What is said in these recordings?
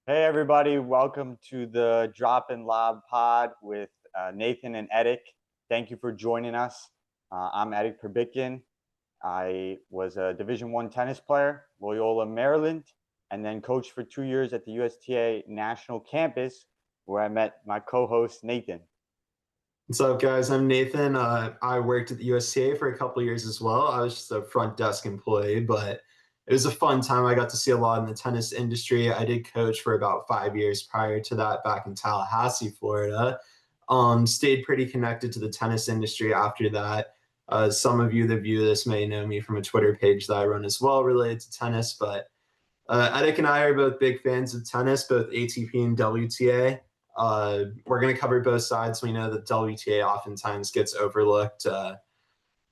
Hey everybody, welcome to the Drop Lob Pod with Nathan and Edik. Thank you for joining us. I'm Edik Perbikin. I was a Division I tennis player, Loyola, Maryland, and then coached for 2 years at the USTA National Campus, where I met my co-host Nathan. What's up, guys? I'm Nathan. I worked at the USTA for a couple of years as well. I was just a front desk employee, but it was a fun time. I got to see a lot in the tennis industry. I did coach for about 5 years prior to that back in Tallahassee, Florida. Stayed pretty connected to the tennis industry after that. Some of you that view this may know me from a Twitter page that I run as well related to tennis, but Edik and I are both big fans of tennis, both ATP and WTA. We're going to cover both sides. We know that WTA oftentimes gets overlooked.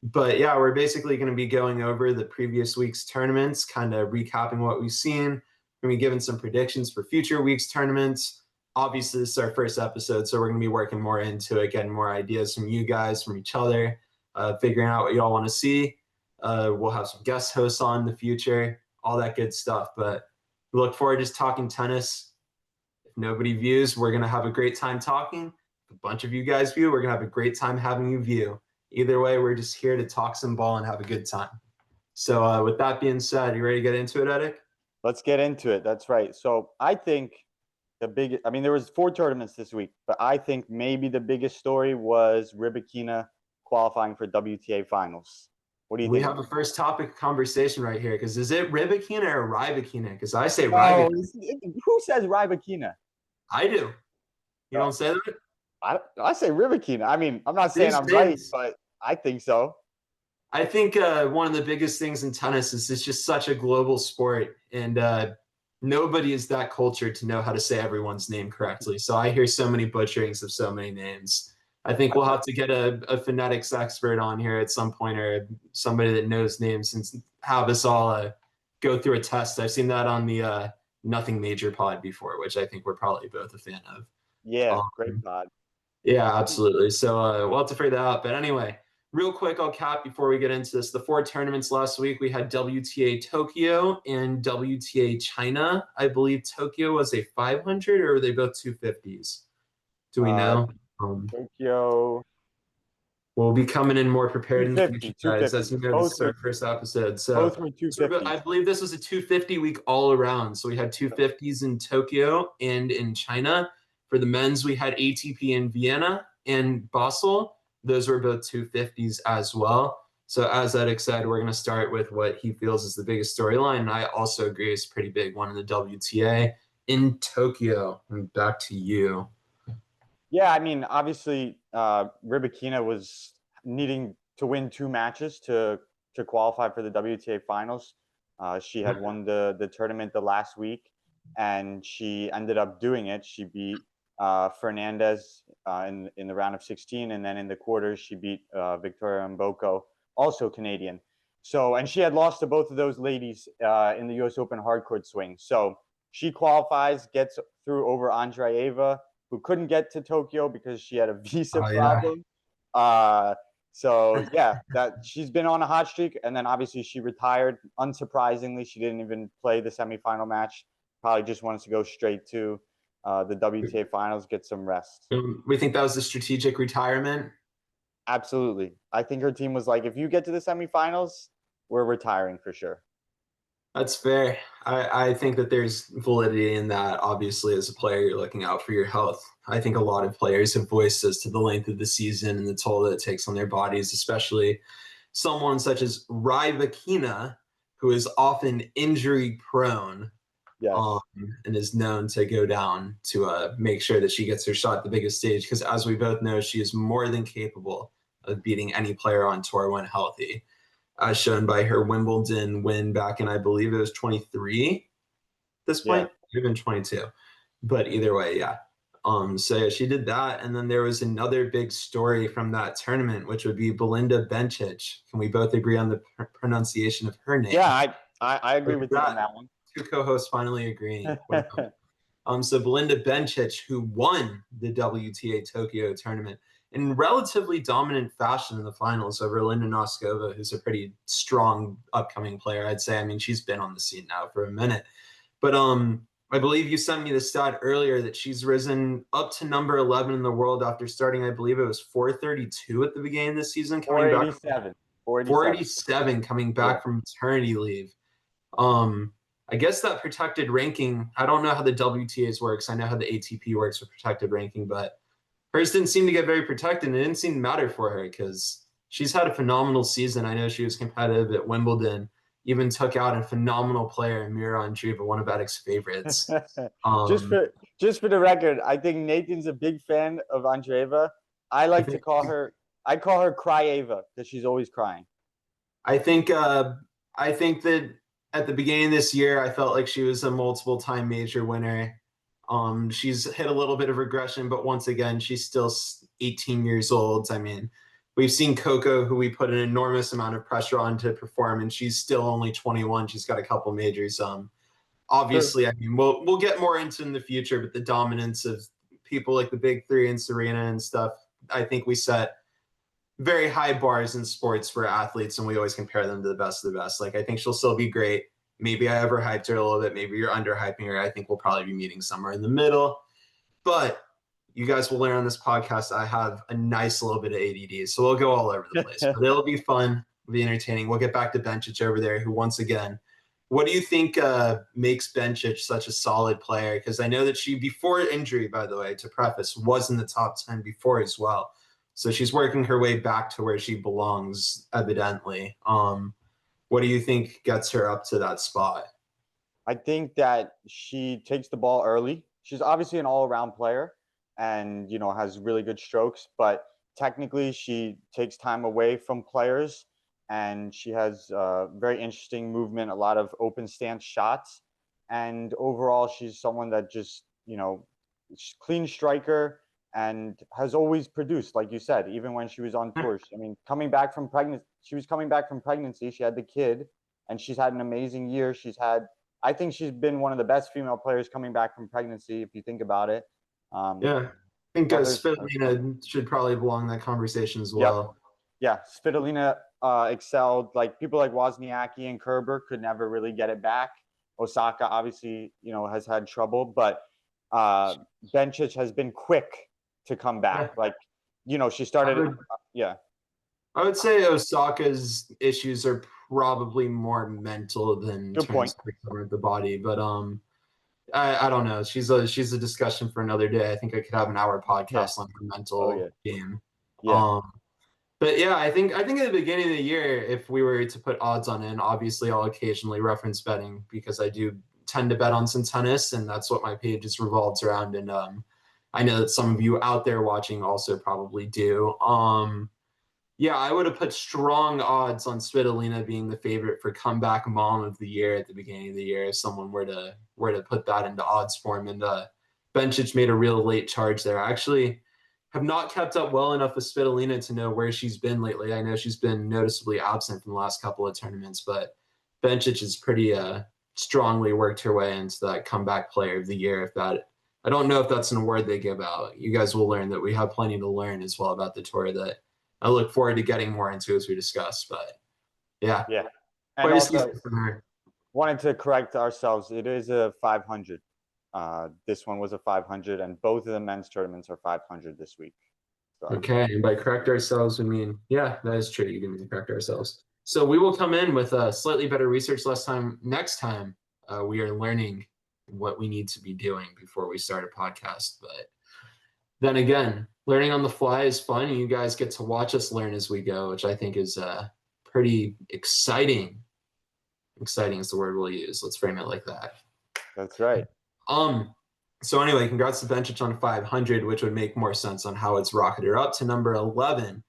But yeah, we're basically going to be going over the previous week's tournaments, kind of recapping what we've seen. We're going to be giving some predictions for future week's tournaments. Obviously, this is our first episode, so we're going to be working more into it, getting more ideas from you guys, from each other, figuring out what y'all want to see. We'll have some guest hosts on in the future, all that good stuff. But we look forward to just talking tennis. If nobody views, we're going to have a great time talking. If a bunch of you guys view, we're going to have a great time having you view. Either way, we're just here to talk some ball and have a good time. So with that being said, you ready to get into it, Edik? Let's get into it. That's right. So I think there was 4 tournaments this week, but I think maybe the biggest story was Rybakina qualifying for WTA finals. What do you think? We have a first topic conversation right here, because is it Rybakina or Rybakina? Because I say No, Rybakina. who says Rybakina? I do. You don't say that? I say Rybakina. I mean, I'm not saying I'm right, but I think so. I think one of the biggest things in tennis is it's just such a global sport, and nobody is that cultured to know how to say everyone's name correctly. So I hear so many butcherings of so many names. I think we'll have to get a phonetics expert on here at some point, or somebody that knows names, and have us all go through a test. I've seen that on the Nothing Major pod before, which I think we're probably both a fan of. Yeah, great pod. Yeah, absolutely. So we'll have to figure that out. But anyway, real quick, I'll cap before we get into this. The 4 tournaments last week, we had WTA Tokyo and WTA China. I believe Tokyo was a 500, or were they both 250s? Do we know? Tokyo. We'll be coming in more prepared in the future, guys. As you know, this is our first episode. Both were 250s. I believe this was a 250 week all around. So we had 250s in Tokyo and in China. For the men's, we had ATP in Vienna and Basel. Those were both 250s as well. So as Edik said, we're going to start with what he feels is the biggest storyline. And I also agree it's a pretty big one in the WTA in Tokyo. And back to you. Yeah, I mean, obviously, Rybakina was needing to win 2 matches to qualify for the WTA finals. She had won the tournament the last week, and she ended up doing it. She beat Fernandez in the round of 16, and then in the quarters she beat Victoria Mboko, also Canadian. So, and she had lost to both of those ladies in the U.S. Open hardcourt swing. So she qualifies, gets through over Andreeva, who couldn't get to Tokyo because she had a visa problem. Yeah. So yeah, that she's been on a hot streak, and then obviously she retired. Unsurprisingly, she didn't even play the semifinal match. Probably just wants to go straight to the WTA finals, get some rest. We think that was a strategic retirement. Absolutely. I think her team was like, if you get to the semifinals, we're retiring for sure. That's fair. I think that there's validity in that. Obviously, as a player, you're looking out for your health. I think a lot of players have voiced as to the length of the season and the toll that it takes on their bodies, especially someone such as Rybakina, who is often injury prone. Yes. And is known to go down to make sure that she gets her shot at the biggest stage, because as we both know, she is more than capable of beating any player on tour when healthy, as shown by her Wimbledon win back in, I believe it was 23 at this point, even 22. But either way, yeah. So yeah, she did that. And then there was another big story from that tournament, which would be Belinda Bencic. Can we both agree on the pronunciation of her name? Yeah, I agree with you on that one. 2 co-hosts finally agreeing. So Belinda Bencic, who won the WTA Tokyo tournament in relatively dominant fashion in the finals over Linda Noskova, who's a pretty strong upcoming player, I'd say. I mean, she's been on the scene now for a minute. But I believe you sent me the stat earlier that she's risen up to number 11 in the world after starting, I believe it was 432 at the beginning of the season, coming back 487. 487. 487 coming Yeah. back from maternity leave. I guess that protected ranking, I don't know how the WTAs works. I know how the ATP works with protected ranking, but hers didn't seem to get very protected, and it didn't seem to matter for her because she's had a phenomenal season. I know she was competitive at Wimbledon, even took out a phenomenal player, Mira Andreeva, one of Edik's favorites. Just for the record, I think Nathan's a big fan of Andreeva. I call her Cryeva because she's always crying. I think that at the beginning of this year, I felt like she was a multiple-time major winner. She's hit a little bit of regression, but once again, she's still 18 years old. I mean, we've seen Coco, who we put an enormous amount of pressure on to perform, and she's still only 21. She's got a couple majors. Obviously, I mean, we'll get more into in the future, but the dominance of people like the big three and Serena and stuff, I think we set very high bars in sports for athletes, and we always compare them to the best of the best. Like, I think she'll still be great. Maybe I overhyped her a little bit. Maybe you're underhyping her. I think we'll probably be meeting somewhere in the middle. But you guys will learn on this podcast I have a nice little bit of ADD, so we'll go all over the place. But it'll be fun. It'll be entertaining. We'll get back to Bencic over there, who once again, what do you think makes Bencic such a solid player? Because I know that she, before injury, by the way, to preface, was in the top 10 before as well. So she's working her way back to where she belongs, evidently. What do you think gets her up to that spot? I think that she takes the ball early. She's obviously an all-around player and, has really good strokes, but technically she takes time away from players, and she has very interesting movement, a lot of open stance shots. And overall, she's someone that just, clean striker and has always produced, like you said, even when she was on tour. I mean, she was coming back from pregnancy. She had the kid, and she's had an amazing year. I think she's been one of the best female players coming back from pregnancy, if you think about it. Yeah, I think Svitolina should probably belong in that conversation as well. Yeah, Svitolina excelled. Like, people like Wozniacki and Kerber could never really get it back. Osaka obviously, has had trouble, but Bencic has been quick to come back. Yeah. Like, she started. I would say Osaka's issues are probably more mental than with the body, but I don't know. She's a discussion for another day. I think I could have an hour podcast on her mental game. Yeah. But yeah, I think at the beginning of the year, if we were to put odds on it, and obviously I'll occasionally reference betting because I do tend to bet on some tennis, and that's what my page just revolves around. And I know that some of you out there watching also probably do. Yeah, I would have put strong odds on Svitolina being the favorite for comeback mom of the year at the beginning of the year if someone were to put that into odds form. And Bencic made a real late charge there. I actually have not kept up well enough with Svitolina to know where she's been lately. I know she's been noticeably absent from the last couple of tournaments, but Bencic has pretty strongly worked her way into that comeback player of the year. I don't know if that's an award they give out. You guys will learn that we have plenty to learn as well about the tour that I look forward to getting more into as we discuss. But yeah. And also, wanted to correct ourselves. It is a 500. This one was a 500, and both of the men's tournaments are 500 this week. So. Okay, and by correct ourselves, we mean, yeah, that is true. You didn't mean to correct ourselves. So we will come in with slightly better research next time. We are learning what we need to be doing before we start a podcast. But then again, learning on the fly is fun. You guys get to watch us learn as we go, which I think is pretty exciting. Exciting is the word we'll use. Let's frame it like that. That's right. So anyway, congrats to Bencic on 500, which would make more sense on how it's rocketed her up to number 11.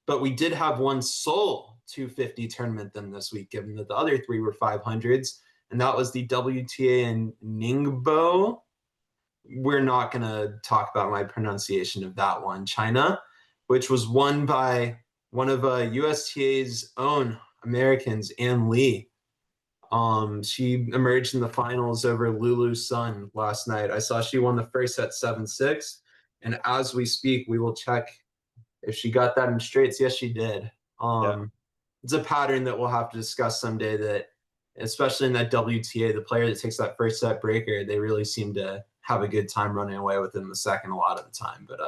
But we did have one sole 250 tournament then this week, given that the other three were 500s, and that was the WTA in Ningbo. We're not going to talk about my pronunciation of that one, China, which was won by one of USTA's own Americans, Ann Lee. She emerged in the finals over Lulu Sun last night. I saw she won the first set 7-6, and as we speak, we will check if she got that in straights. Yes, she did. It's a pattern that we'll have to discuss someday that especially in that WTA, the player that takes that first set breaker, they really seem to have a good time running away within the second a lot of the time. But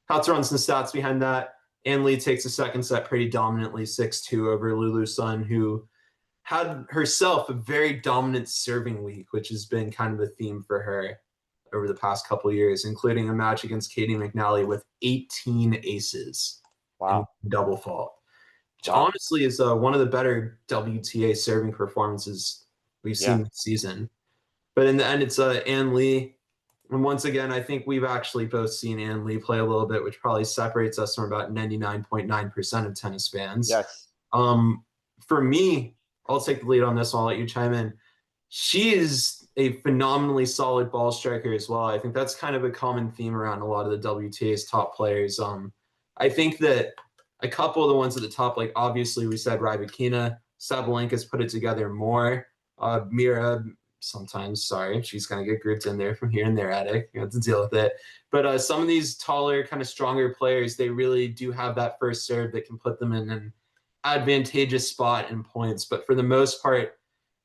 how to run some stats behind that. Ann Lee takes the second set pretty dominantly, 6-2 over Lulu Sun, who had herself a very dominant serving week, which has been kind of a theme for her over the past couple of years, including a match against Katie McNally with 18 aces in Wow. double fault, which Wow. honestly is one of the better WTA serving performances we've seen this season. But in the end, it's Ann Lee. And once again, I think we've actually both seen Ann Lee play a little bit, which probably separates us from about 99.9% of tennis fans. Yes. For me, I'll take the lead on this one. I'll let you chime in. She is a phenomenally solid ball striker as well. I think that's kind of a common theme around a lot of the WTA's top players. I think that a couple of the ones at the top, like obviously we said Rybakina, Sabalenka's put it together more. Mira, sometimes, sorry, she's going to get grouped in there from here and there, Edik. You have to deal with it. But some of these taller, kind of stronger players, they really do have that first serve that can put them in an advantageous spot in points. But for the most part,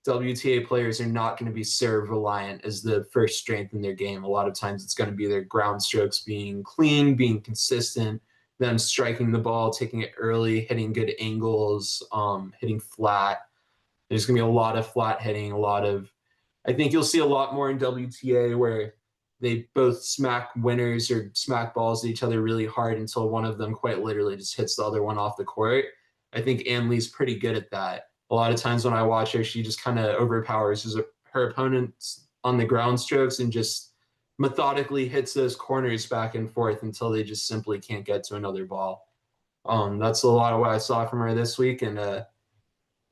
WTA players are not going to be serve reliant as the first strength in their game. A lot of times it's going to be their ground strokes being clean, being consistent, them striking the ball, taking it early, hitting good angles, hitting flat. There's going to be a lot of flat hitting, I think you'll see a lot more in WTA where they both smack winners or smack balls at each other really hard until one of them quite literally just hits the other one off the court. I think Ann Lee's pretty good at that. A lot of times when I watch her, she just kind of overpowers her opponents on the ground strokes and just methodically hits those corners back and forth until they just simply can't get to another ball. That's a lot of what I saw from her this week. And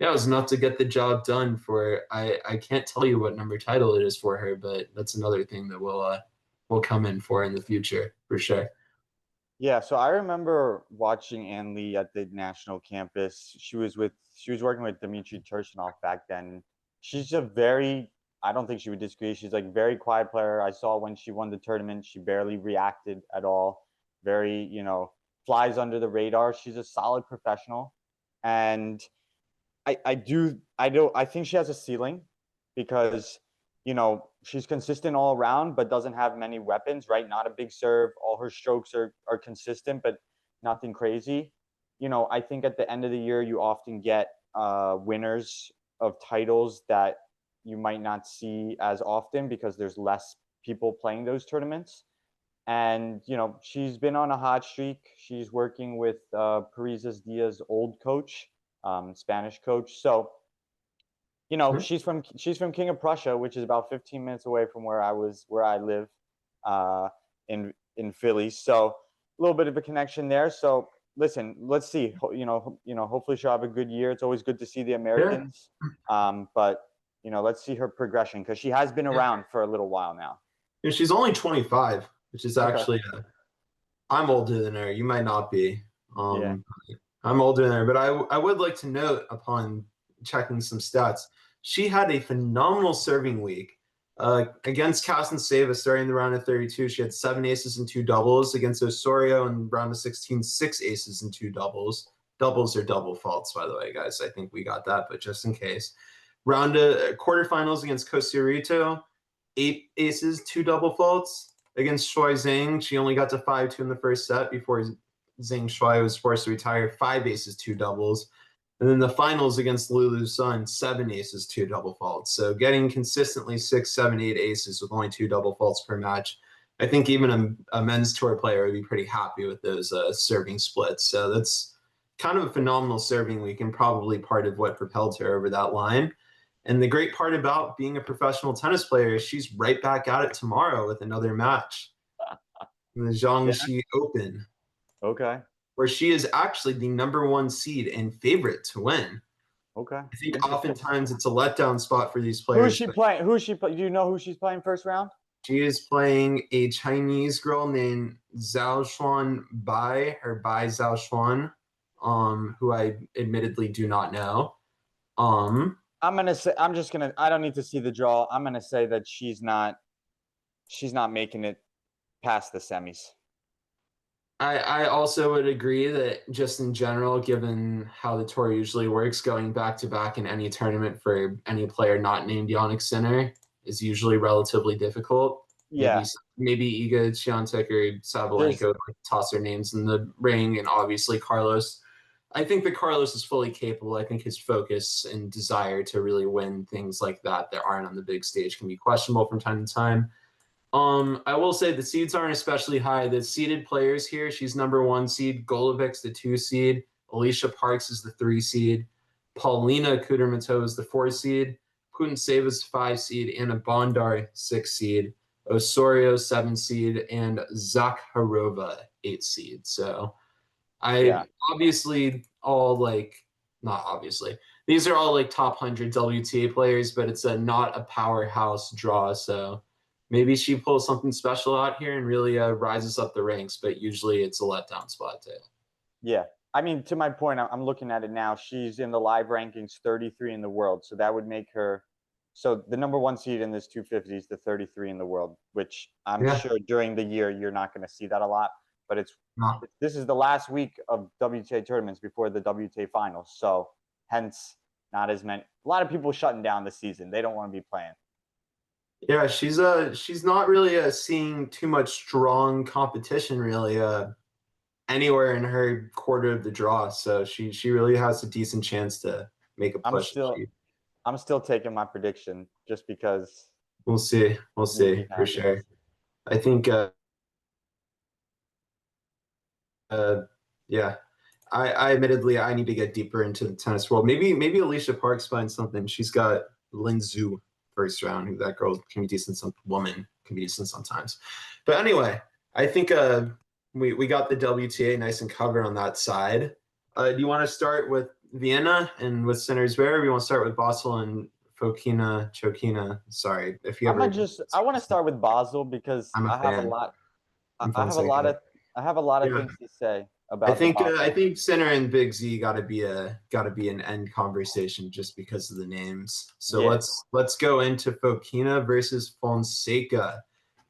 yeah, it was enough to get the job done for, I can't tell you what number title it is for her, but that's another thing that we'll come in for in the future for sure. Yeah, so I remember watching Ann Lee at the national campus. She was working with Dmitry Turchinov back then. She's I don't think she would disagree. She's like very quiet player. I saw when she won the tournament, she barely reacted at all. Very, flies under the radar. She's a solid professional. And I think she has a ceiling because, she's consistent all around, but doesn't have many weapons, right? Not a big serve. All her strokes are consistent, but nothing crazy. I think at the end of the year, you often get winners of titles that you might not see as often because there's less people playing those tournaments. And, she's been on a hot streak. She's working with Parisas Diaz's old coach, Spanish coach. So, she's from King of Prussia, which is about 15 minutes away from where I live in Philly. So a little bit of a connection there. So listen, let's see. Hopefully she'll have a good year. It's always good to see the Americans. Yeah. But let's see her progression because she has been around for a little while now. Yeah, she's only 25, which is actually I'm older than her. You might not be. Yeah. I'm older than her, but I would like to note upon checking some stats, she had a phenomenal serving week against Kostenseva starting the round of 32. She had 7 aces and 2 doubles. Against Osorio in round of 16, 6 aces and 2 doubles. Doubles are double faults, by the way, guys. I think we got that, but just in case. Round of quarterfinals against Cosierito, 8 aces, 2 double faults. Against Shuai Zhang, she only got to 5-2 in the first set before Zhang Shuai was forced to retire. 5 aces, 2 doubles. And then the finals against Lulu Sun, 7 aces, 2 double faults. So getting consistently 6, 7, 8 aces with only 2 double faults per match. I think even a men's tour player would be pretty happy with those serving splits. So that's kind of a phenomenal serving week and probably part of what propelled her over that line. And the great part about being a professional tennis player is she's right back at it tomorrow with another match in the Jiangxi Open. Okay. Where she is actually the number 1 seed and favorite to win. Okay. I think oftentimes it's a letdown spot for these players. Who's she playing? Do you know who she's playing first round? She is playing a Chinese girl named Zhao Xuan Bai, or Bai Zhao Xuan, who I admittedly do not know. I don't need to see the draw. I'm gonna say that she's not making it past the semis. I also would agree that just in general, given how the tour usually works, going back to back in any tournament for any player not named Yannick Sinner is usually relatively difficult. Yeah, Maybe Iga Swiatek or there's Sabalenka toss their names in the ring, and obviously Carlos. I think that Carlos is fully capable. I think his focus and desire to really win things like that aren't on the big stage can be questionable from time to time. I will say the seeds aren't especially high. The seeded players here, she's number 1 seed, Golovic's the 2 seed, Alicia Parks is the 3 seed, Paulina Kudermetova is the 4 seed, Putinseva's 5 seed, Anna Bondar 6 seed, Osorio 7 seed, and Zakharova 8 seed. So yeah. I obviously all like not obviously. These are all like top 100 WTA players, but it's not a powerhouse draw. So maybe she pulls something special out here and really rises up the ranks. But usually it's a letdown spot too. Yeah. I mean, to my point, I'm looking at it now. She's in the live rankings 33 in the world. So that would make her, so the number 1 seed in this 250 is the 33 in the world, which I'm Yeah, sure during the year you're not going to see that a lot. But no. this is the last week of WTA tournaments before the WTA finals. So hence, not as many. A lot of people shutting down the season. They don't want to be playing. Yeah, she's not really seeing too much strong competition really anywhere in her quarter of the draw. So she really has a decent chance to make a I'm push. still I'm still taking my prediction just because We'll see. We'll see it for happens. sure. I think yeah. I admittedly I need to get deeper into the tennis world. Maybe Alicia Parks finds something. She's got Lin Zhu first round. Who that girl can be decent. Some woman can be decent sometimes. But anyway, I think we got the WTA nice and covered on that side. Do you want to start with Vienna and with Sinners Bear? Or do you want to start with Basel and Fokina Chokina? Sorry if you I ever. might just I want to start with Basel because I'm a I have a fan. lot I'm I have a lot Fonseca. of Yeah. things to say I about the think I Basel. think Sinner and Big Z got to be an end conversation just because of the names. So Yeah. let's go into Fokina versus Fonseca.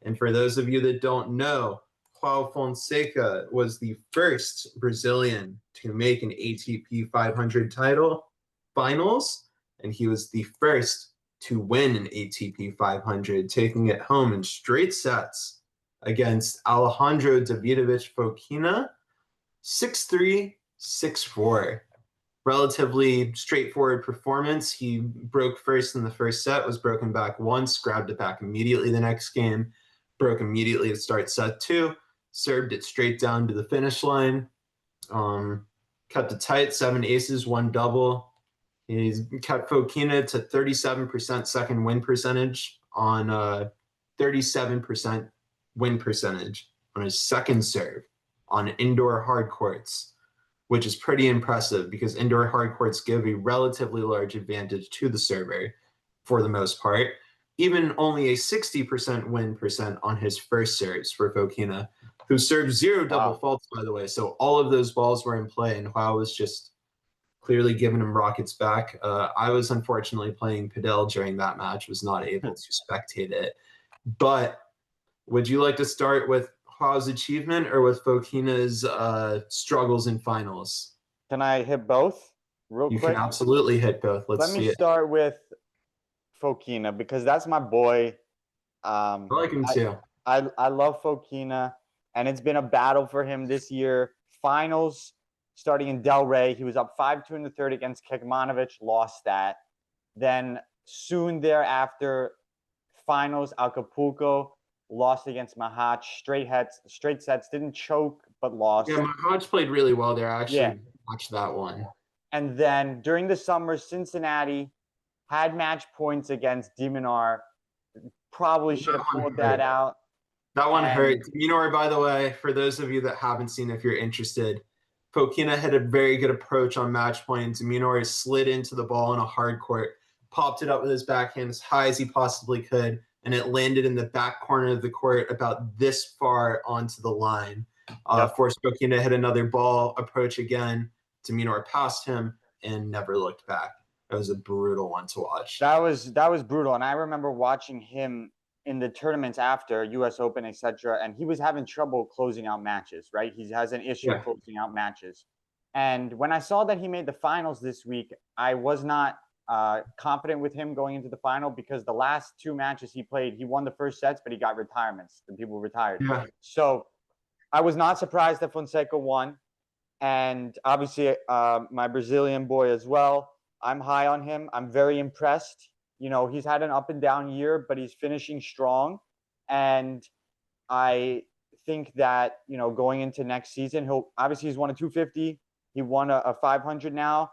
And for those of you that don't know, Joao Fonseca was the first Brazilian to make an ATP 500 title finals, and he was the first to win an ATP 500, taking it home in straight sets against Alejandro Davidovich Fokina 6-3, 6-4. Relatively straightforward performance. He broke first in the first set, was broken back once, grabbed it back immediately the next game, broke immediately to start set 2, served it straight down to the finish line. Kept it tight, 7 aces, 1 double. He's kept Fokina to 37% second win percentage on 37% win percentage on his second serve on indoor hard courts, which is pretty impressive because indoor hard courts give a relatively large advantage to the server for the most part. Even only a 60% win percent on his first serves for Fokina, who served 0 double Wow. faults, by the way. So all of those balls were in play, and Wow was just clearly giving him rockets back. I was unfortunately playing Padel during that match, was not able to spectate it. But would you like to start with Huao's achievement or with Fokina's struggles in finals? Can I hit both real You can quick? absolutely hit both. Let's Let me see it. start with Fokina because that's my boy. I like him I, too. I love Fokina, and it's been a battle for him this year. Finals starting in Del Rey, he was up 5-2 in the third against Kekmanovic, lost that. Then soon thereafter, finals Acapulco, lost against Mahach, straight sets, didn't choke but Yeah, lost. my Hodge played really well there. I Yeah, actually watched that one. and then during the summer, Cincinnati had match points against Diminar. Probably should That have one pulled that hurt. out. That one hurt. And Minor, by the way, for those of you that haven't seen, if you're interested, Fokina had a very good approach on match point. Minor slid into the ball in a hard court, popped it up with his backhand as high as he possibly could, and it landed in the back corner of the court about this far onto the line. yep, Forced Fokina to hit another ball, approach again. Minor passed him and never looked back. It was a brutal one to watch. that was brutal. And I remember watching him in the tournaments after US Open, etc., and he was having trouble closing out matches, right? He has an issue closing out matches. And when I saw that he made the finals this week, I was not confident with him going into the final because the last 2 matches he played, he won the first sets, but he got retirements. The people retired. Yeah. So I was not surprised that Fonseca won. And obviously, my Brazilian boy as well. I'm high on him. I'm very impressed. You know, he's had an up and down year, but he's finishing strong. And I think that, you know, going into next season, he's won a 250. He won a 500 now.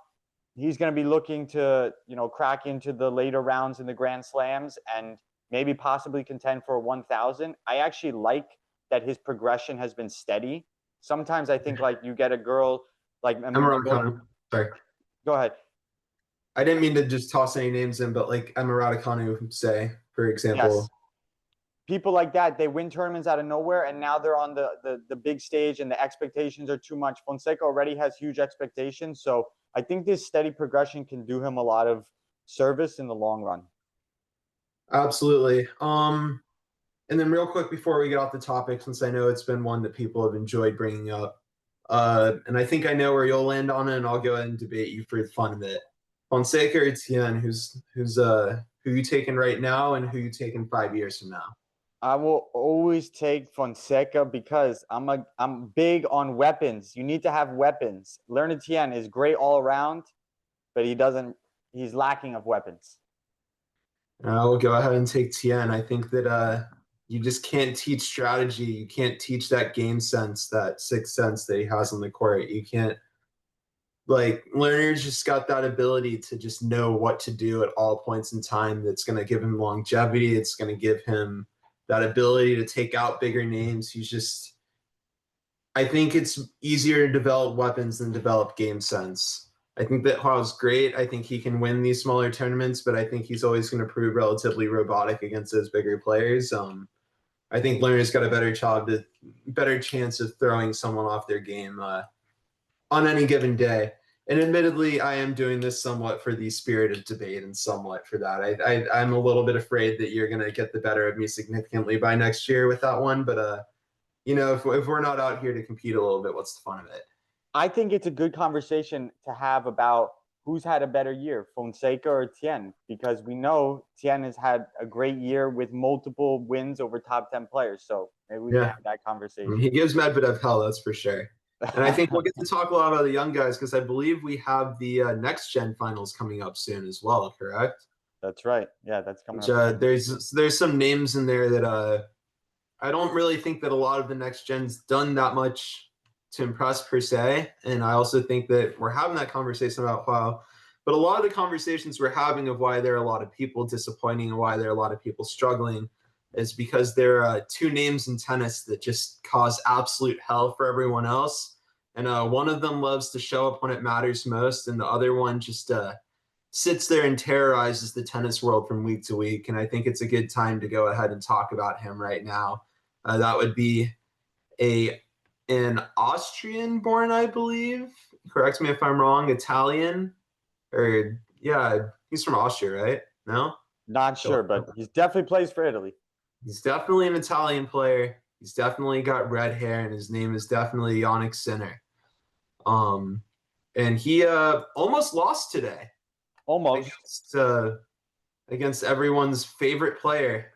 He's going to be looking to, you know, crack into the later rounds in the Grand Slams and maybe possibly contend for a 1,000. I actually like that his progression has been steady. Sometimes I think like you get a girl like Sorry. Go ahead. I didn't mean to just toss any names in, but like Emma Raducanu, say, for example. Yes. People like that, they win tournaments out of nowhere, and now they're on the big stage, and the expectations are too much. Fonseca already has huge expectations, so I think this steady progression can do him a lot of service in the long run. Absolutely. And then real quick before we get off the topic, since I know it's been one that people have enjoyed bringing up, and I think I know where you'll land on it, and I'll go ahead and debate you for the fun of it. Fonseca or Tien, who you taking right now, and who you taking 5 years from now? I will always take Fonseca because I'm big on weapons. You need to have weapons. Learned Tien is great all around, but he's lacking of weapons. I'll go ahead and take Tien. I think that you just can't teach strategy. You can't teach that game sense, that sixth sense that he has on the court. You can't, like, Lerner's just got that ability to just know what to do at all points in time. That's going to give him longevity. It's going to give him that ability to take out bigger names. I think it's easier to develop weapons than develop game sense. I think that Hua's great. I think he can win these smaller tournaments, but I think he's always going to prove relatively robotic against those bigger players. I think Lerner's got a better chance of throwing someone off their game on any given day. And admittedly, I am doing this somewhat for the spirit of debate and somewhat for that. I'm a little bit afraid that you're going to get the better of me significantly by next year with that one. But, you know, if we're not out here to compete a little bit, what's the fun of it? I think it's a good conversation to have about who's had a better year, Fonseca or Tien, because we know Tien has had a great year with multiple wins over top 10 players. So maybe we can have that conversation. He gives Medvedev hell, that's for sure. And I think we'll get to talk a lot about the young guys because I believe we have the next gen finals coming up soon as well, correct? That's right. Yeah, that's coming up. There's some names in there that I don't really think that a lot of the next gen's done that much to impress per se. And I also think that we're having that conversation about Hua. But a lot of the conversations we're having of why there are a lot of people disappointing and why there are a lot of people struggling is because there are 2 names in tennis that just cause absolute hell for everyone else. And one of them loves to show up when it matters most, and the other one just sits there and terrorizes the tennis world from week to week. And I think it's a good time to go ahead and talk about him right now. That would be an Austrian-born, I believe. Correct me if I'm wrong. Italian, or yeah, he's from Austria, right? No, not sure, but he definitely plays for Italy. He's definitely an Italian player. He's definitely got red hair, and his name is definitely Yannick Sinner. And he almost lost today. Almost. Against everyone's favorite player,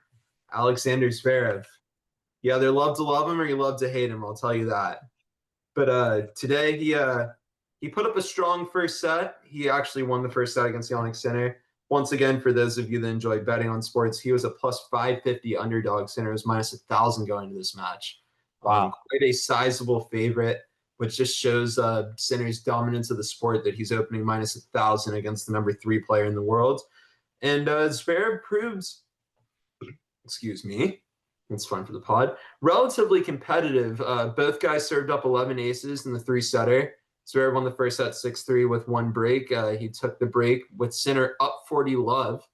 Alexander Zverev. You either love to love him or you love to hate him, I'll tell you that. But today he put up a strong first set. He actually won the first set against Yannick Sinner. Once again, for those of you that enjoy betting on sports, he was a plus 550 underdog. Sinner was minus 1,000 going into this match. Wow. Quite a sizable favorite, which just shows Sinner's dominance of the sport, that he's opening minus 1,000 against the number 3 player in the world. And Zverev proves, excuse me, it's fun for the pod, relatively competitive. Both guys served up 11 aces in the 3-setter. Zverev won the first set 6-3 with 1 break. He took the break with Sinner up 40 love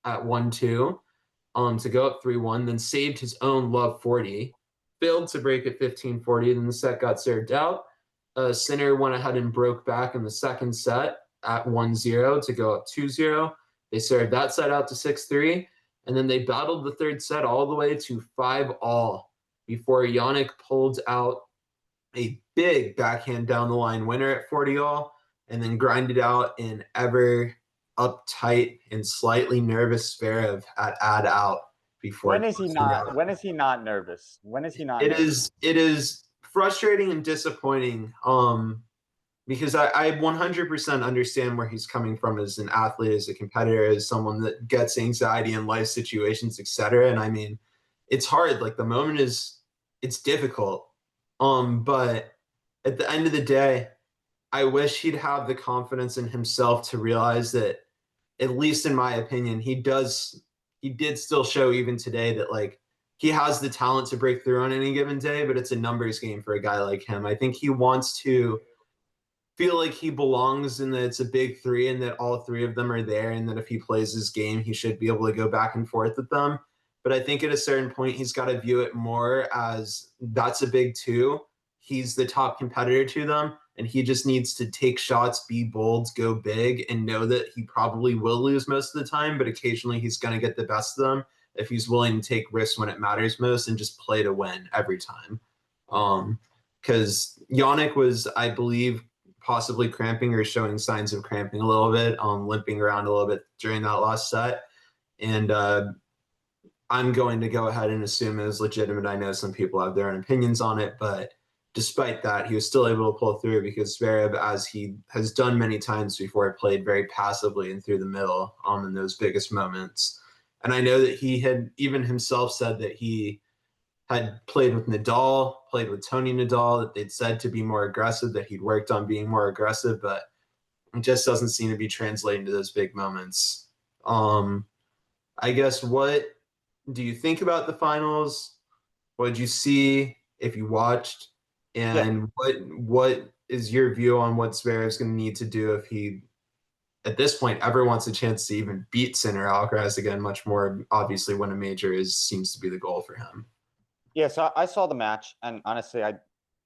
at 1-2 to go up 3-1, then saved his own love 40, failed to break at 15-40, then the set got served out. Sinner went ahead and broke back in the second set at 1-0 to go up 2-0. They served that set out to 6-3. And then they battled the third set all the way to 5-all before Yannick pulled out a big backhand down the line winner at 40-all and then grinded out an ever uptight and slightly nervous Zverev at ad out before When is he closing not? out. When is he not nervous? When is he not It nervous? is frustrating and disappointing because I 100% understand where he's coming from as an athlete, as a competitor, as someone that gets anxiety in life situations, etc. And I mean, it's hard. Like the moment it's difficult. But at the end of the day, I wish he'd have the confidence in himself to realize that, at least in my opinion, he did still show even today that like he has the talent to break through on any given day, but it's a numbers game for a guy like him. I think he wants to feel like he belongs and that it's a big three and that all three of them are there and that if he plays his game, he should be able to go back and forth with them. But I think at a certain point, he's got to view it more as that's a big two. He's the top competitor to them, and he just needs to take shots, be bold, go big, and know that he probably will lose most of the time, but occasionally he's going to get the best of them if he's willing to take risks when it matters most and just play to win every time. Because Yannick was, I believe, possibly cramping or showing signs of cramping a little bit, limping around a little bit during that last set. And I'm going to go ahead and assume it was legitimate. I know some people have their own opinions on it, but despite that, he was still able to pull through because Zverev, as he has done many times before, played very passively and through the middle in those biggest moments. And I know that he had even himself said that he had played with Nadal, played with Tony Nadal, that they'd said to be more aggressive, that he'd worked on being more aggressive, but it just doesn't seem to be translating to those big moments. I guess, what do you think about the finals? What did you see if you watched? And what is your view on what Zverev's going to need to do if he, at this point, ever wants a chance to even beat Sinner Alcaraz again? Much more obviously when a major seems to be the goal for him. Yeah, so I saw the match, and honestly, it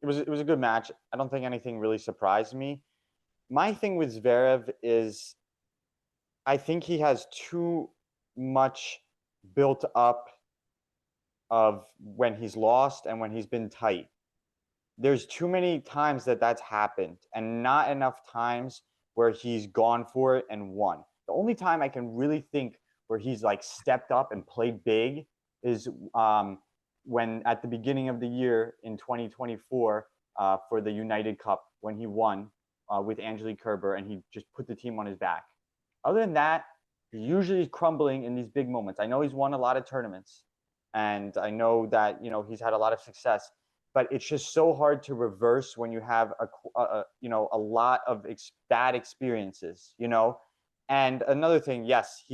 was a good match. I don't think anything really surprised me. My thing with Zverev is, I think he has too much built up of when he's lost and when he's been tight. There's too many times that's happened and not enough times where he's gone for it and won. The only time I can really think where he's like stepped up and played big is when at the beginning of the year in 2024 for the United Cup, when he won with Angelique Kerber and he just put the team on his back. Other than that, he's usually crumbling in these big moments. I know he's won a lot of tournaments, and I know that he's had a lot of success, but it's just so hard to reverse when you have a lot of bad experiences, And another thing, yes,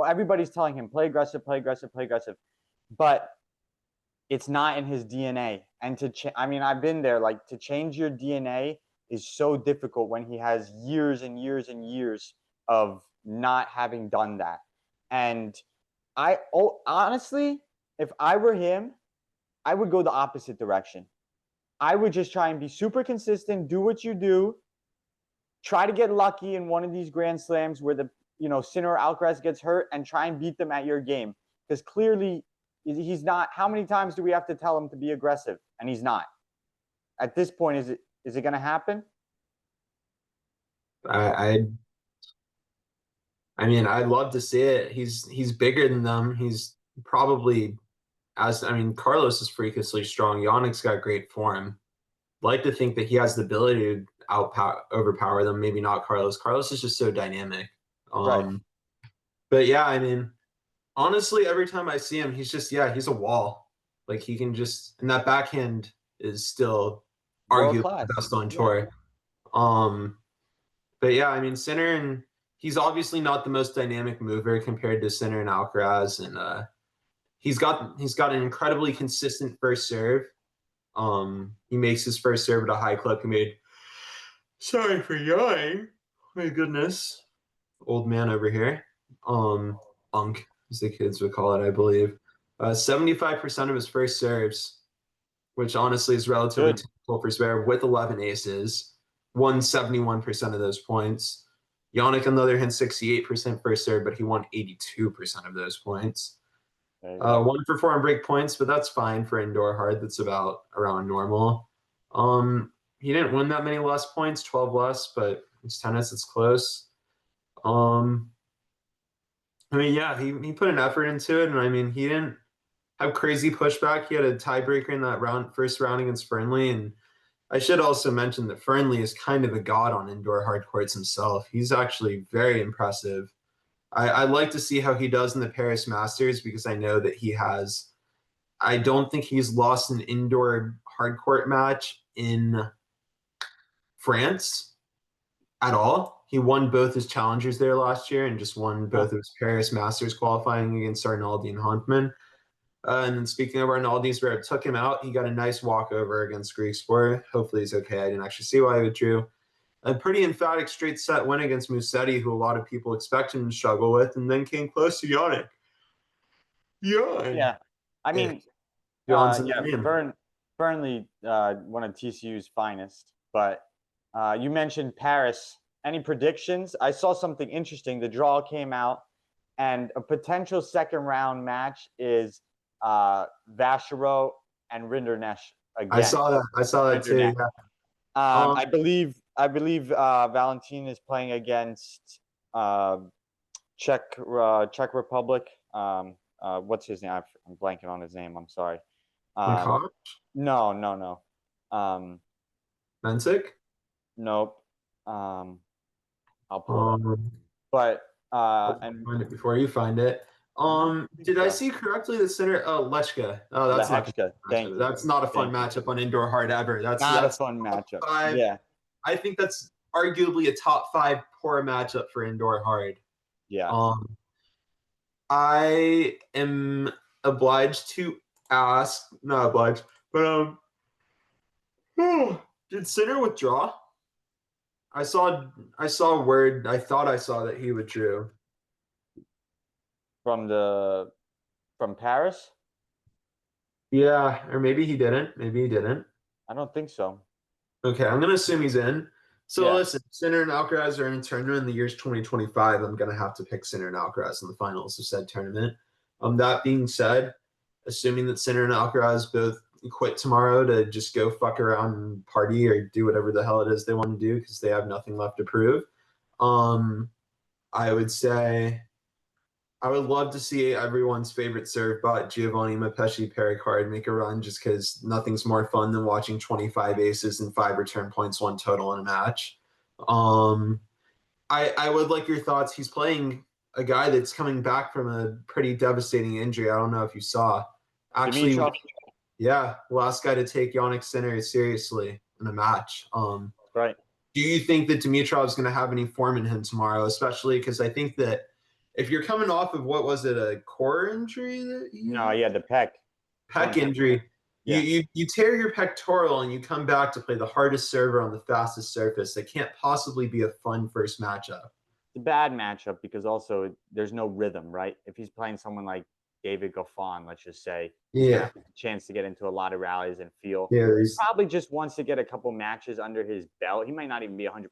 everybody's telling him play aggressive, play aggressive, play aggressive, but it's not in his DNA. And I've been there. Like, to change your DNA is so difficult when he has years and years and years of not having done that. And honestly, if I were him, I would go the opposite direction. I would just try and be super consistent, do what you do, try to get lucky in one of these Grand Slams where the Sinner or Alcaraz gets hurt, and try and beat them at your game. Because clearly he's not. How many times do we have to tell him to be aggressive? And he's not. At this point, is it going to happen? I mean, I'd love to see it. He's bigger than them. He's probably Carlos is freakishly strong. Yannick's got great form. Like to think that he has the ability to overpower them. Maybe not Carlos. Carlos is just so dynamic. Right. But yeah, I mean, honestly, every time I see him, he's a wall. Like, he can just, and that backhand is still arguably the best on tour. But yeah, I mean, Sinner, and he's obviously not the most dynamic mover compared to Sinner and Alcaraz, and he's got an incredibly consistent first serve. He makes his first serve at a high clip. Sorry for yawning. My goodness, old man over here. Unk, as the kids would call it, I believe. 75% of his first serves, which honestly is relatively typical for Zverev, with 11 aces, won 71% of those points. Yannick, on the other hand, 68% first serve, but he won 82% of those points. There you go. 1 for 4 on break points, but that's fine for indoor hard. That's about around normal. He didn't win that many less points, 12 less, but it's tennis. It's close. I mean, yeah, he put an effort into it, and I mean, he didn't have crazy pushback. He had a tiebreaker in that first round against Fernley, and I should also mention that Fernley is kind of a god on indoor hard courts himself. He's actually very impressive. I'd like to see how he does in the Paris Masters because I know that he has. I don't think he's lost an indoor hard court match in France at all. He won both his challengers there last year and just won both of his Paris Masters qualifying against Arnaldi and Huntman. And then speaking of Arnaldi's, where it took him out, he got a nice walkover against Greek Sport. Hopefully he's okay. I didn't actually see why he withdrew. A pretty emphatic straight set win against Musetti, who a lot of people expect him to struggle with, and then came close to Yannick. Yeah. I mean, Burnley, one of TCU's finest. But you mentioned Paris. Any predictions? I saw something interesting. The draw came out, and a potential second round match is Vachereau and Rinderknecht again. I saw that too. Yeah. I believe Valentin is playing against Czech Republic. What's his name? I'm blanking on his name. I'm sorry. No. Mensick? Nope. I'll pull it up. But and find it before you find it. Did I see correctly the center? Lechka. Oh, that's Lechka. That's not a fun matchup on indoor hard ever. That's a fun matchup. Yeah. I think that's arguably a top 5 poor matchup for indoor hard. Yeah. I am obliged to ask, not obliged, but did Sinner withdraw? I saw a word. I thought I saw that he withdrew from Paris. Yeah, or maybe he didn't. I don't think so. Okay, I'm gonna assume he's in. So listen, Sinner and Alcaraz are in a tournament in the year's 2025. I'm gonna have to pick Sinner and Alcaraz in the finals of said tournament. That being said, assuming that Sinner and Alcaraz both quit tomorrow to just go fuck around and party or do whatever the hell it is they want to do because they have nothing left to prove, I would say I would love to see everyone's favorite serve bot, Giovanni Mapesci Pericard, make a run just because nothing's more fun than watching 25 aces and 5 return points, 1 total in a match. I would like your thoughts. He's playing a guy that's coming back from a pretty devastating injury. I don't know if you saw. Actually, yeah, last guy to take Yannick Sinner seriously in a match. Right. Do you think that Dimitrov's going to have any form in him tomorrow, especially because I think that if you're coming off of what was it, a core injury that the pec injury. Yeah. You tear your pectoral and you come back to play the hardest server on the fastest surface. That can't possibly be a fun first matchup. It's a bad matchup because also there's no rhythm, right? If he's playing someone like David Goffin, let's just say, yeah, a chance to get into a lot of rallies and feel. Yeah, he probably just wants to get a couple matches under his belt. He might not even be 100%.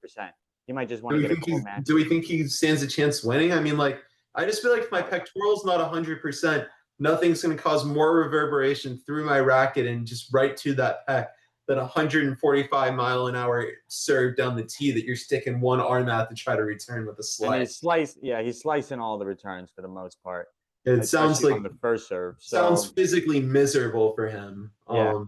He might just want to get a couple matches. Do we think he stands a chance winning? I mean, like, I just feel like if my pectoral's not 100%, nothing's going to cause more reverberation through my racket and just right to that pec than 145-mile-an-hour serve down the tee that you're sticking one arm at to try to return with a slice. And he's slicing all the returns for the most part. It sounds like on the first serve. Sounds physically miserable for him. Yeah.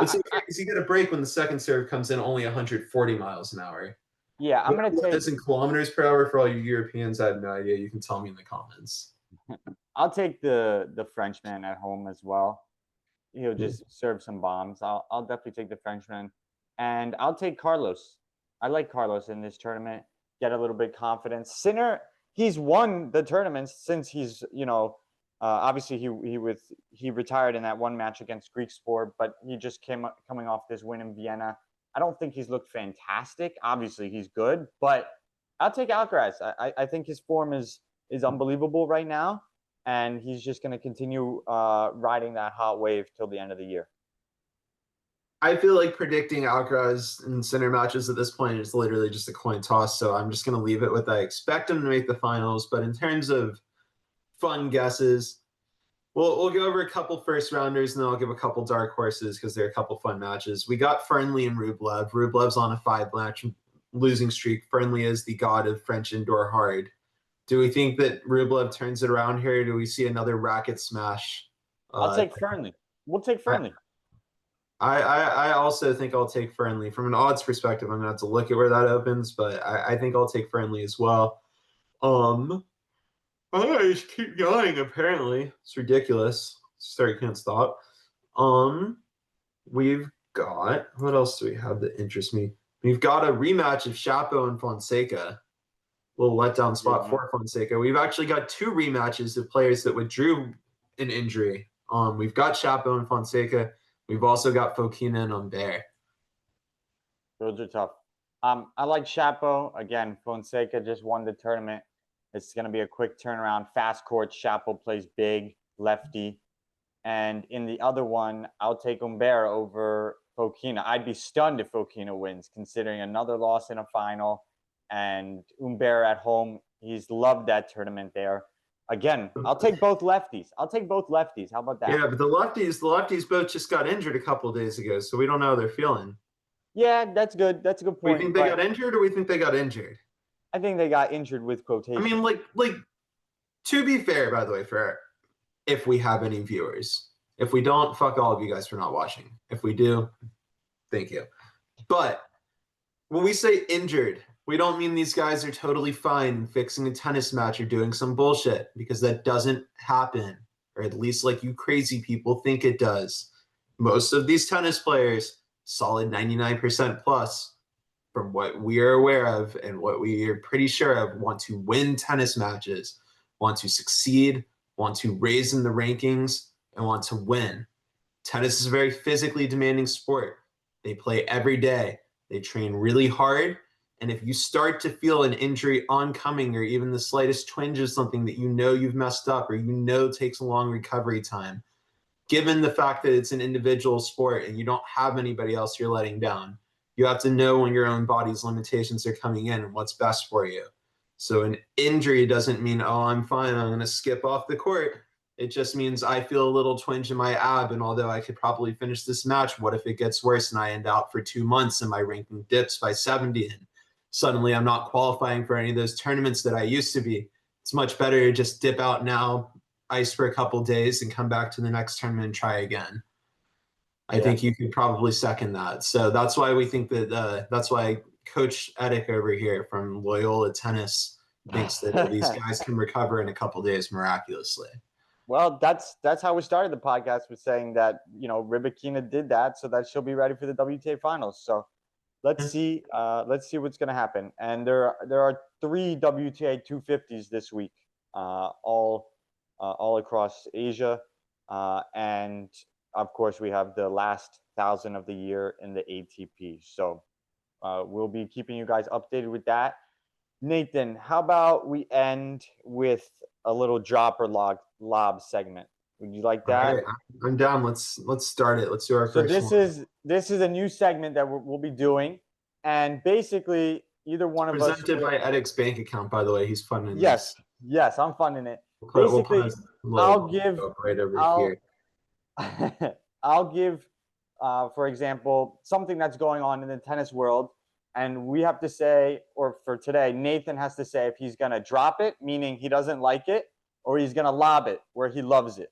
Is he going to break when the second serve comes in only 140 miles an hour? Yeah, I'm going to take this in kilometers per hour for all you Europeans. I have no idea. You can tell me in the comments. I'll take the Frenchman at home as well. He'll just serve some bombs. I'll definitely take the Frenchman, and I'll take Carlos. I like Carlos in this tournament. Get a little bit confidence. Sinner, he's won the tournaments since he's obviously he retired in that one match against Greek Sport, but he just coming off this win in Vienna. I don't think he's looked fantastic. Obviously, he's good, but I'll take Alcaraz. I think his form is unbelievable right now, and he's just going to continue riding that hot wave till the end of the year. I feel like predicting Alcaraz in Sinner matches at this point is literally just a coin toss, so I'm just going to leave it with I expect him to make the finals, but in terms of fun guesses. We'll go over a couple first rounders, and then I'll give a couple dark horses because there are a couple fun matches. We got Friendly and Rublev. Rublev's on a 5-match losing streak. Friendly is the god of French indoor hard. Do we think that Rublev turns it around here? Or do we see another racket smash? I'll take Friendly. We'll take Friendly. I also think I'll take Friendly. From an odds perspective, I'm going to have to look at where that opens, but I think I'll take Friendly as well. I just keep going, apparently. It's ridiculous. Sorry, can't stop. We've got, what else do we have that interests me? We've got a rematch of Chapo and Fonseca. A little letdown spot for Fonseca. We've actually got 2 rematches of players that withdrew an injury. We've got Chapo and Fonseca. We've also got Fokina and Humbert. Those are tough. I like Chapo. Again, Fonseca just won the tournament. It's going to be a quick turnaround. Fast court. Chapo plays big, lefty. And in the other one, I'll take Humbert over Fokina. I'd be stunned if Fokina wins, considering another loss in a final. And Humbert at home, he's loved that tournament there. Again, I'll take both lefties. How about that? Yeah, but the lefties both just got injured a couple of days ago, so we don't know how they're feeling. Yeah, that's good. That's a good point. We think they got injured, or we think they got injured? I think they got injured with quotation. I mean, like to be fair, by the way, for if we have any viewers. If we don't, fuck all of you guys for not watching. If we do, thank you. But when we say injured, we don't mean these guys are totally fine fixing a tennis match or doing some bullshit, because that doesn't happen, or at least like you crazy people think it does. Most of these tennis players, solid 99% plus, from what we are aware of and what we are pretty sure of, want to win tennis matches, want to succeed, want to raise in the rankings, and want to win. Tennis is a very physically demanding sport. They play every day. They train really hard. And if you start to feel an injury oncoming, or even the slightest twinge of something that you know you've messed up, or you know takes a long recovery time, given the fact that it's an individual sport and you don't have anybody else you're letting down, you have to know when your own body's limitations are coming in and what's best for you. So an injury doesn't mean, oh, I'm fine, I'm going to skip off the court. It just means I feel a little twinge in my ab, and although I could probably finish this match, what if it gets worse and I end out for 2 months and my ranking dips by 70 and suddenly I'm not qualifying for any of those tournaments that I used to be? It's much better to just dip out now, ice for a couple days, and come back to the next tournament and try again. I think you could probably second that. So that's why we think that that's why Coach Edik over here from Loyola Tennis thinks that these guys can recover in a couple days miraculously. Well, that's how we started the podcast, with saying that, you know, Rybakina did that so that she'll be ready for the WTA finals. So let's see what's going to happen. And there are 3 WTA 250s this week, all across Asia, and of course we have the last 1,000 of the year in the ATP. So we'll be keeping you guys updated with that. Nathan, how about we end with a little drop or lob segment? Would you like that? Right, I'm down. Let's start it. Let's do our first one. This is a new segment that we'll be doing, and basically either one of us. Presented by Edik's bank account, by the way. He's funding this. Yes, I'm funding it. Basically, I'll give right over here. I'll give, for example, something that's going on in the tennis world. And we have to say, or for today, Nathan has to say if he's going to drop it, meaning he doesn't like it, or he's going to lob it, where he loves it.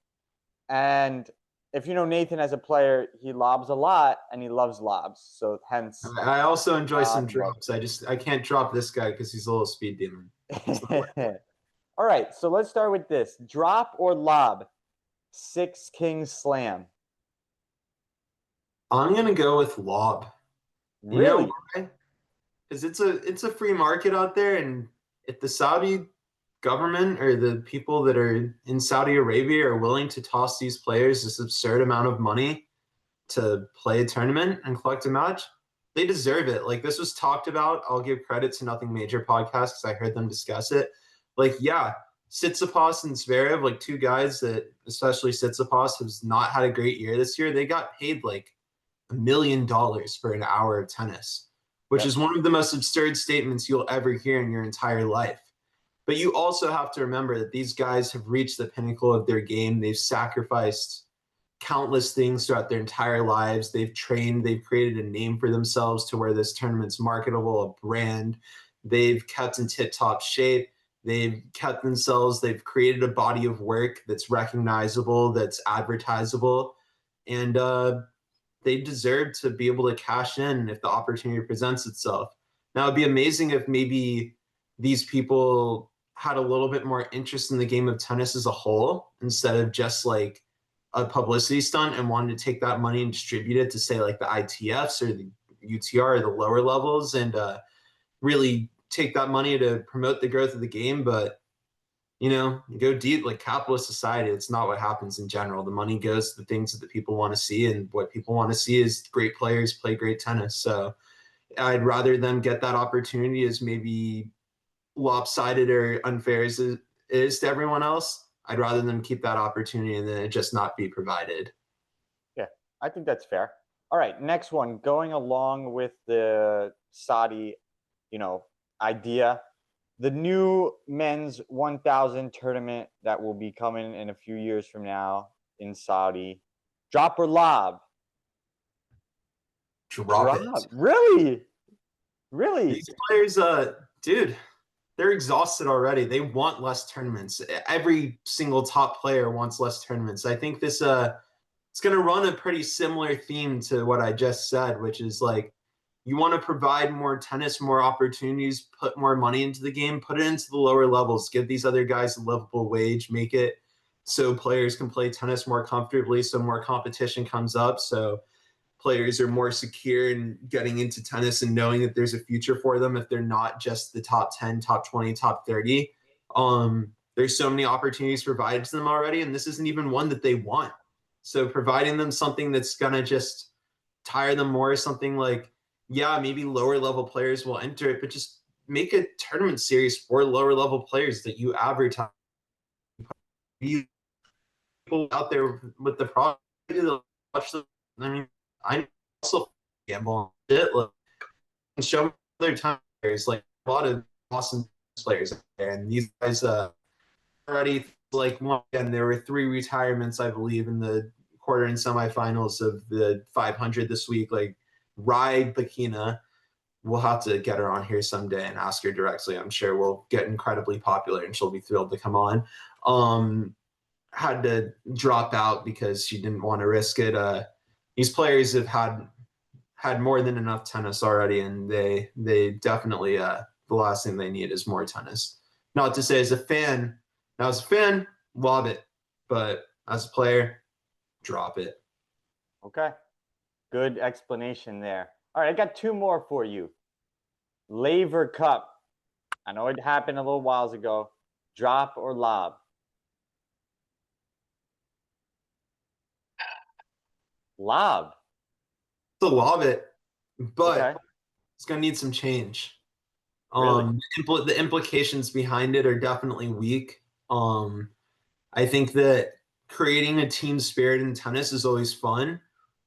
And if you know Nathan as a player, he lobs a lot and he loves lobs. So hence. I also enjoy some drops. I can't drop this guy because he's a little speed demon. All right. So let's start with this. Drop or lob? 6 Kings Slam. I'm going to go with lob. Really? You know why? Because it's a free market out there, and if the Saudi government or the people that are in Saudi Arabia are willing to toss these players this absurd amount of money to play a tournament and collect a match, they deserve it. Like, this was talked about. I'll give credit to Nothing Major podcast because I heard them discuss it. Like, yeah, Tsitsipas and Zverev, like 2 guys that, especially Tsitsipas, has not had a great year this year. They got paid like $1 million for an hour of tennis, which is one of the most absurd statements you'll ever hear in your entire life. But you also have to remember that these guys have reached the pinnacle of their game. They've sacrificed countless things throughout their entire lives. They've trained, they've created a name for themselves to where this tournament's marketable, a brand. They've kept in tip-top shape. They've kept themselves, they've created a body of work that's recognizable, that's advertisable, and they deserve to be able to cash in if the opportunity presents itself. Now, it'd be amazing if maybe these people had a little bit more interest in the game of tennis as a whole instead of just like a publicity stunt and wanted to take that money and distribute it to, say, like the ITFs or the UTR or the lower levels, and really take that money to promote the growth of the game. But go deep, like capitalist society, it's not what happens in general. The money goes to the things that the people want to see, and what people want to see is great players play great tennis. So I'd rather them get that opportunity, as maybe lopsided or unfair as it is to everyone else. I'd rather them keep that opportunity and then it just not be provided. Yeah, I think that's fair. All right, next one. Going along with the Saudi, idea, the new men's 1,000 tournament that will be coming in a few years from now in Saudi. Drop or lob? Drop it. Really? These players, dude, they're exhausted already. They want less tournaments. Every single top player wants less tournaments. I think this it's going to run a pretty similar theme to what I just said, which is like, you want to provide more tennis, more opportunities, put more money into the game, put it into the lower levels, give these other guys a livable wage, make it so players can play tennis more comfortably, so more competition comes up, so players are more secure in getting into tennis and knowing that there's a future for them if they're not just the top 10, top 20, top 30. There's so many opportunities provided to them already, and this isn't even one that they want. So providing them something that's going to just tire them more, something like, yeah, maybe lower level players will enter it, but just make a tournament series for lower level players that you advertise. People out there with the product, watch them. I mean, I also gamble on it. Like, show other time players, like a lot of awesome players there, and these guys already, like, one again, there were 3 retirements, I believe, in the quarter and semifinals of the 500 this week. Like, Rai Bakina, we'll have to get her on here someday and ask her directly. I'm sure we'll get incredibly popular and she'll be thrilled to come on. Had to drop out because she didn't want to risk it. These players have had more than enough tennis already, and they definitely the last thing they need is more tennis. Not to say as a fan, love it, but as a player, drop it. Okay. Good explanation there. All right, I got 2 more for you. Laver Cup. I know it happened a little while ago. Drop or lob? Lob. To lob it, but Okay. it's going to need some change. Really? The implications behind it are definitely weak. I think that creating a team spirit in tennis is always fun.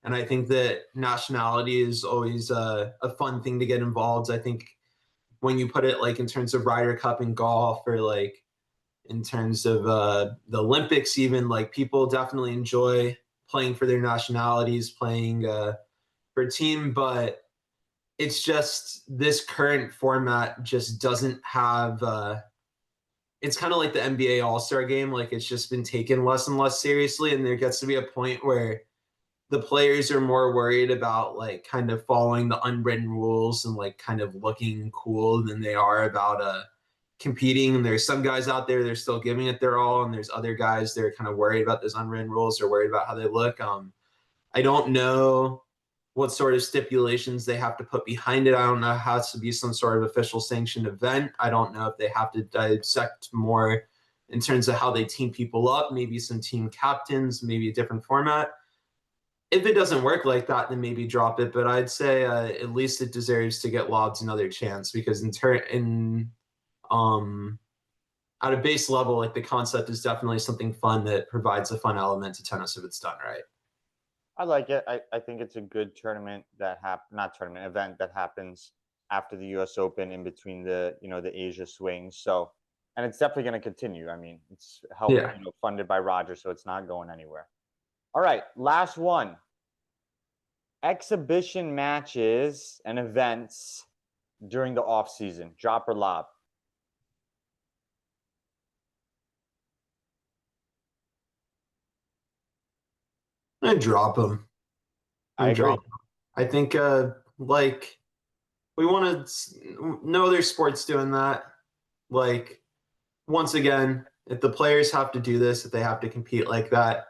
And I think that nationality is always a fun thing to get involved. I think when you put it like in terms of Ryder Cup in golf, or like in terms of the Olympics, even, like, people definitely enjoy playing for their nationalities, playing for a team. But it's just this current format just doesn't have it's kind of like the NBA All-Star game. Like, it's just been taken less and less seriously. And there gets to be a point where the players are more worried about, like, kind of following the unwritten rules and, like, kind of looking cool than they are about competing. And there's some guys out there, they're still giving it their all. And there's other guys, they're kind of worried about those unwritten rules, or worried about how they look. I don't know what sort of stipulations they have to put behind it. I don't know how it has to be some sort of official sanctioned event. I don't know if they have to dissect more in terms of how they team people up, maybe some team captains, maybe a different format. If it doesn't work like that, then maybe drop it. But I'd say at least it deserves to get lobs another chance, because at a base level, like, the concept is definitely something fun that provides a fun element to tennis if it's done right. I like it. I think it's a good tournament that event that happens after the US Open, in between the Asia swings. So and it's definitely going to continue. I mean, it's helped, Yeah. funded by Roger, so it's not going anywhere. All right, last one. Exhibition matches and events during the off season. Drop or lob? I'm gonna drop them. I agree. I think like we want to. No other sports doing that. Like once again, if the players have to do this, if they have to compete like that,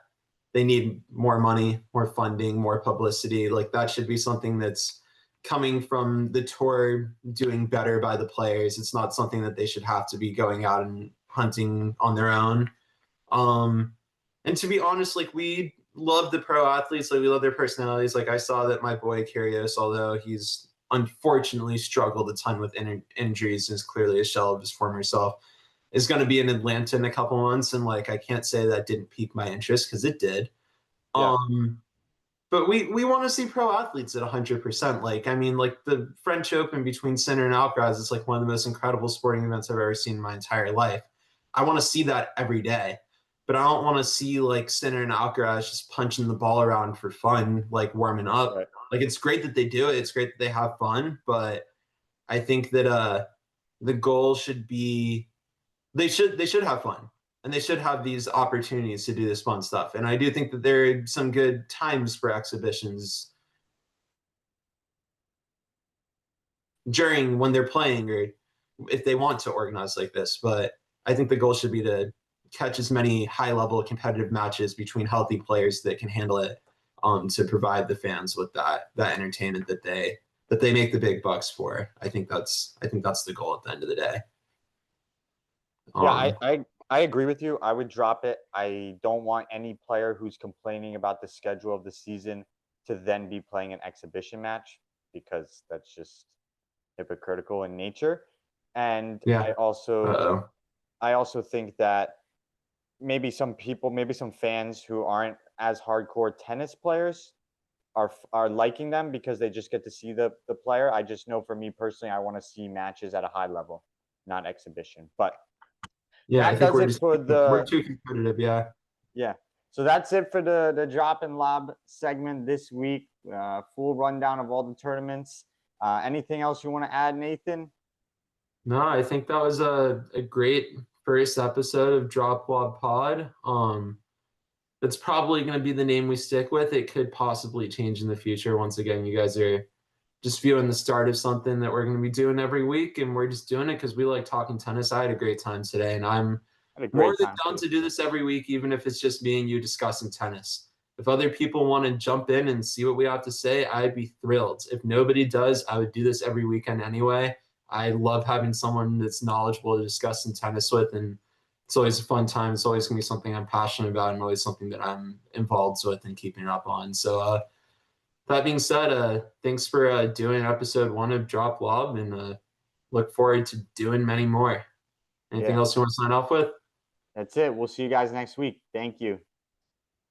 they need more money, more funding, more publicity. Like that should be something that's coming from the tour doing better by the players. It's not something that they should have to be going out and hunting on their own. And to be honest, like we love the pro athletes, like we love their personalities. Like I saw that my boy Kyrgios, although he's unfortunately struggled a ton with injuries and is clearly a shell of his former self, is going to be in Atlanta in a couple months. And like I can't say that didn't pique my interest because it did. Yeah. But we want to see pro athletes at 100%. Like, I mean, like the French Open between Sinner and Alcaraz is like one of the most incredible sporting events I've ever seen in my entire life. I want to see that every day, but I don't want to see like Sinner and Alcaraz just punching the ball around for fun, like warming up. Right. Like, it's great that they do it. It's great that they have fun, but I think that the goal should be they should have fun. And they should have these opportunities to do this fun stuff. And I do think that there are some good times for exhibitions during when they're playing or if they want to organize like this. But I think the goal should be to catch as many high-level competitive matches between healthy players that can handle it, to provide the fans with that entertainment that they make the big bucks for. I think that's the goal at the end of the day. Yeah, I agree with you. I would drop it. I don't want any player who's complaining about the schedule of the season to then be playing an exhibition match because that's just hypocritical in nature. And Yeah. I also think that maybe some people, maybe some fans who aren't as hardcore tennis players are liking them because they just get to see the player. I just know for me personally, I want to see matches at a high level, not exhibition. But yeah, I that think does it for we're the too competitive. Yeah. yeah. So that's it for the drop and lob segment this week. Full rundown of all the tournaments. Anything else you want to add, Nathan? No, I think that was a great first episode of Drop Lob Pod. That's probably going to be the name we stick with. It could possibly change in the future. Once again, you guys are just viewing the start of something that we're going to be doing every week, and we're just doing it because we like talking tennis. I had a great time today, and I'm more than down to do this every week, even if it's just me and you discussing tennis. If other people want to jump in and see what we have to say, I'd be thrilled. If nobody does, I would do this every weekend anyway. I love having someone that's knowledgeable to discuss some tennis with, and it's always a fun time. It's always going to be something I'm passionate about and always something that I'm involved with and keeping up on. So that being said, thanks for doing episode 1 of Drop Lob, and look forward to doing many more. Anything else you want to sign off with? That's it. We'll see you guys next week. Thank you.